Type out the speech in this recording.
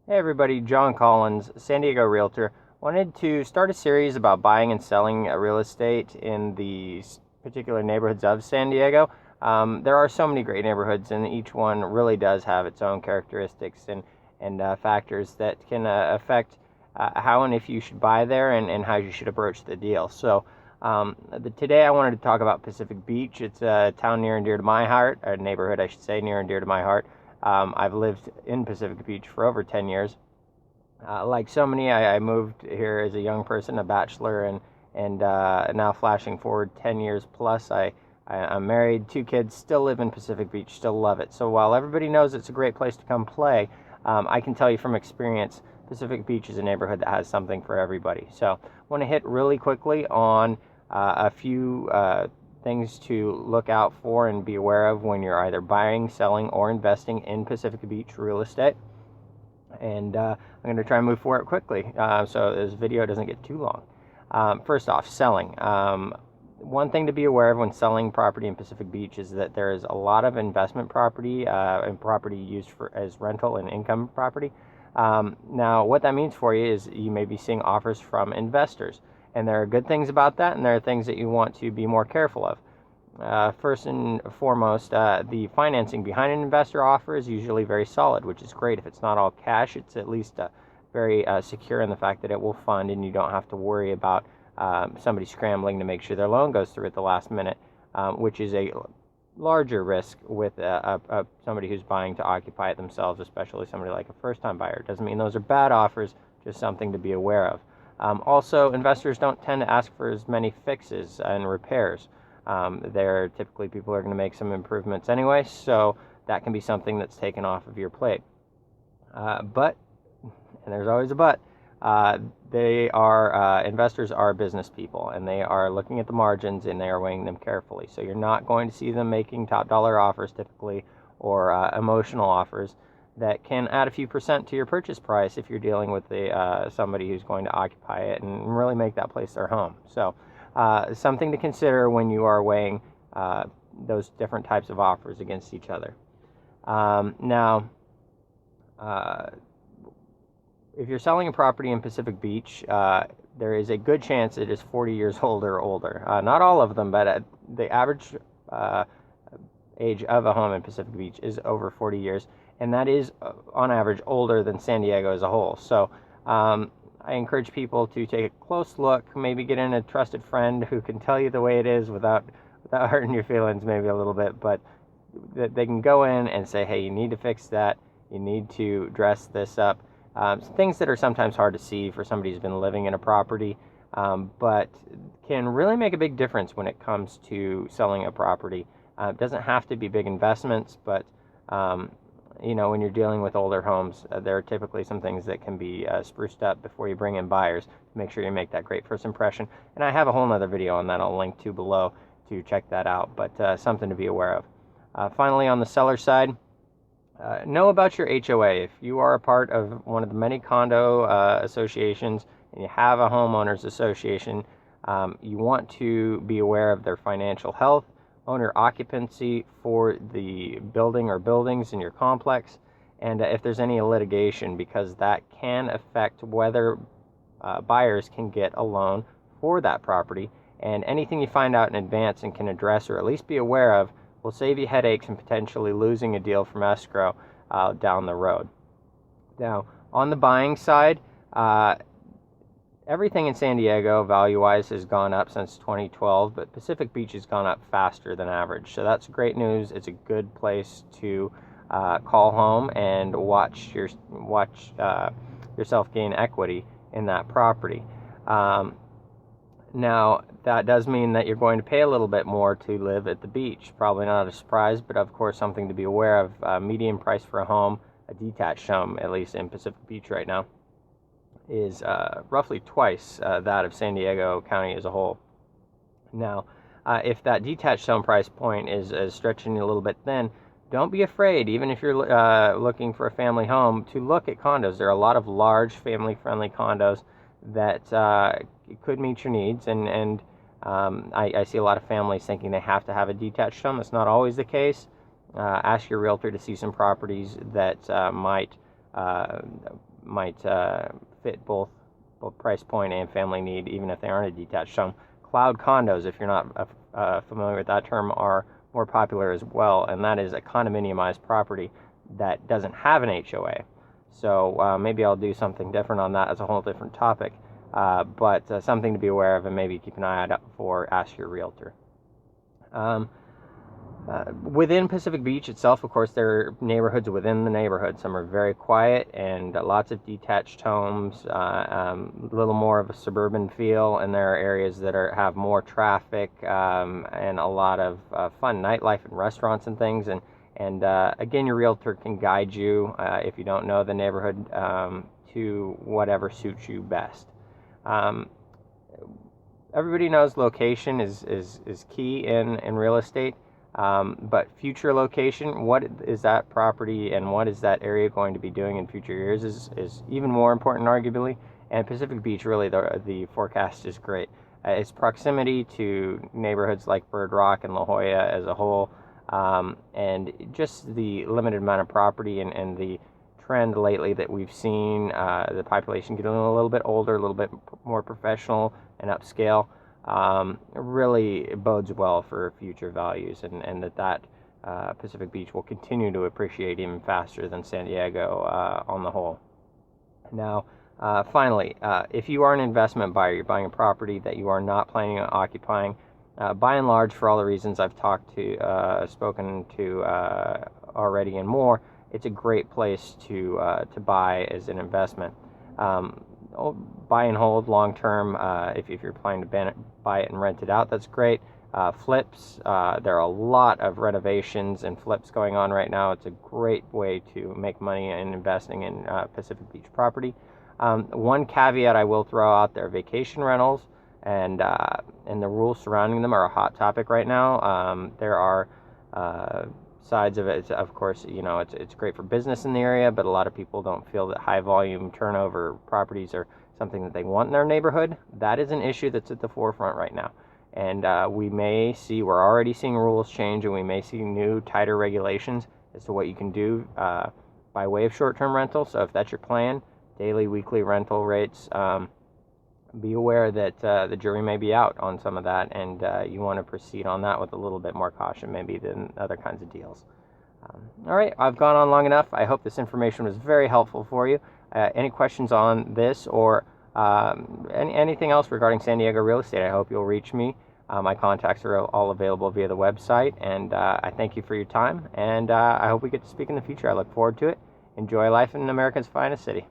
Hey everybody, John Collins, San Diego Realtor. Wanted to start a series about buying and selling real estate in the particular neighborhoods of San Diego. There are so many great neighborhoods, and each one really does have its own characteristics and factors that can affect how and if you should buy there and how you should approach the deal. Today I wanted to talk about Pacific Beach. It's a town near and dear to my heart, a neighborhood, I should say, near and dear to my heart. I've lived in Pacific Beach for over 10 years. Like so many, I moved here as a young person, a bachelor, and now flashing forward 10 years plus, I'm married, 2 kids, still live in Pacific Beach, still love it. So while everybody knows it's a great place to come play, I can tell you from experience, Pacific Beach is a neighborhood that has something for everybody. So I want to hit really quickly on a few things to look out for and be aware of when you're either buying, selling, or investing in Pacific Beach real estate. And I'm going to try and move forward quickly so this video doesn't get too long. First off, selling. One thing to be aware of when selling property in Pacific Beach is that there is a lot of investment property and property used as rental and income property. Now, what that means for you is you may be seeing offers from investors. And there are good things about that, and there are things that you want to be more careful of. First and foremost, the financing behind an investor offer is usually very solid, which is great. If it's not all cash, it's at least very secure in the fact that it will fund, and you don't have to worry about somebody scrambling to make sure their loan goes through at the last minute, which is a larger risk with somebody who's buying to occupy it themselves, especially somebody like a first-time buyer. It doesn't mean those are bad offers, just something to be aware of. Also, investors don't tend to ask for as many fixes and repairs. They're typically people are going to make some improvements anyway, so that can be something that's taken off of your plate. But, and there's always a but, investors are business people, and they are looking at the margins and they are weighing them carefully. So you're not going to see them making top dollar offers typically, or emotional offers that can add a few percent to your purchase price if you're dealing with somebody who's going to occupy it and really make that place their home. So something to consider when you are weighing those different types of offers against each other. Now, if you're selling a property in Pacific Beach, there is a good chance it is 40 years old or older. Not all of them, but the average age of a home in Pacific Beach is over 40 years, and that is, on average, older than San Diego as a whole. So I encourage people to take a close look, maybe get in a trusted friend who can tell you the way it is without hurting your feelings maybe a little bit, but that they can go in and say, hey, you need to fix that, you need to dress this up. Things that are sometimes hard to see for somebody who's been living in a property, but can really make a big difference when it comes to selling a property. It doesn't have to be big investments, but when you're dealing with older homes, there are typically some things that can be spruced up before you bring in buyers to make sure you make that great first impression. And I have a whole nother video on that I'll link to below to check that out, but something to be aware of. Finally, on the seller side, know about your HOA. If you are a part of one of the many condo associations and you have a homeowners association, you want to be aware of their financial health, owner occupancy for the building or buildings in your complex, and if there's any litigation, because that can affect whether buyers can get a loan for that property. And anything you find out in advance and can address or at least be aware of will save you headaches and potentially losing a deal from escrow down the road. Now, on the buying side, everything in San Diego, value-wise, has gone up since 2012, but Pacific Beach has gone up faster than average. So that's great news. It's a good place to call home and watch yourself gain equity in that property. Now, that does mean that you're going to pay a little bit more to live at the beach. Probably not a surprise, but of course something to be aware of. Median price for a home, a detached home, at least in Pacific Beach right now, is roughly twice that of San Diego County as a whole. Now, if that detached home price point is stretching a little bit thin, don't be afraid, even if you're looking for a family home, to look at condos. There are a lot of large family-friendly condos that could meet your needs, and I see a lot of families thinking they have to have a detached home. That's not always the case. Ask your realtor to see some properties that might might fit both price point and family need, even if they aren't a detached home. Cloud condos, if you're not familiar with that term, are more popular as well, and that is a condominiumized property that doesn't have an HOA. So maybe I'll do something different on that as a whole different topic, but something to be aware of, and maybe keep an eye out for Ask Your Realtor. Within Pacific Beach itself, of course, there are neighborhoods within the neighborhood. Some are very quiet and lots of detached homes, a little more of a suburban feel, and there are areas that have more traffic and a lot of fun nightlife and restaurants and things. And again, your realtor can guide you, if you don't know the neighborhood, to whatever suits you best. Everybody knows location is key in real estate. But future location, what is that property and what is that area going to be doing in future years is even more important, arguably. And Pacific Beach, really, the forecast is great. Its proximity to neighborhoods like Bird Rock and La Jolla as a whole, and just the limited amount of property and the trend lately that we've seen, the population getting a little bit older, a little bit more professional and upscale. Really bodes well for future values, and that Pacific Beach will continue to appreciate even faster than San Diego on the whole. Now, finally, if you are an investment buyer, you're buying a property that you are not planning on occupying, by and large, for all the reasons I've spoken to already and more, it's a great place to buy as an investment. Buy and hold long term. If you're planning to buy it and rent it out, that's great. Flips, there are a lot of renovations and flips going on right now. It's a great way to make money in investing in Pacific Beach property. One caveat I will throw out there: vacation rentals and the rules surrounding them are a hot topic right now. There are sides of it. Of course, it's great for business in the area, but a lot of people don't feel that high volume turnover properties are something that they want in their neighborhood. That is an issue that's at the forefront right now, and we're already seeing rules change, and we may see new, tighter regulations as to what you can do by way of short-term rental. So if that's your plan, daily, weekly rental rates, be aware that the jury may be out on some of that, and you want to proceed on that with a little bit more caution maybe than other kinds of deals. All right, I've gone on long enough. I hope this information was very helpful for you. Any questions on this or anything else regarding San Diego real estate, I hope you'll reach me. My contacts are all available via the website, and I thank you for your time, and I hope we get to speak in the future. I look forward to it. Enjoy life in America's finest city.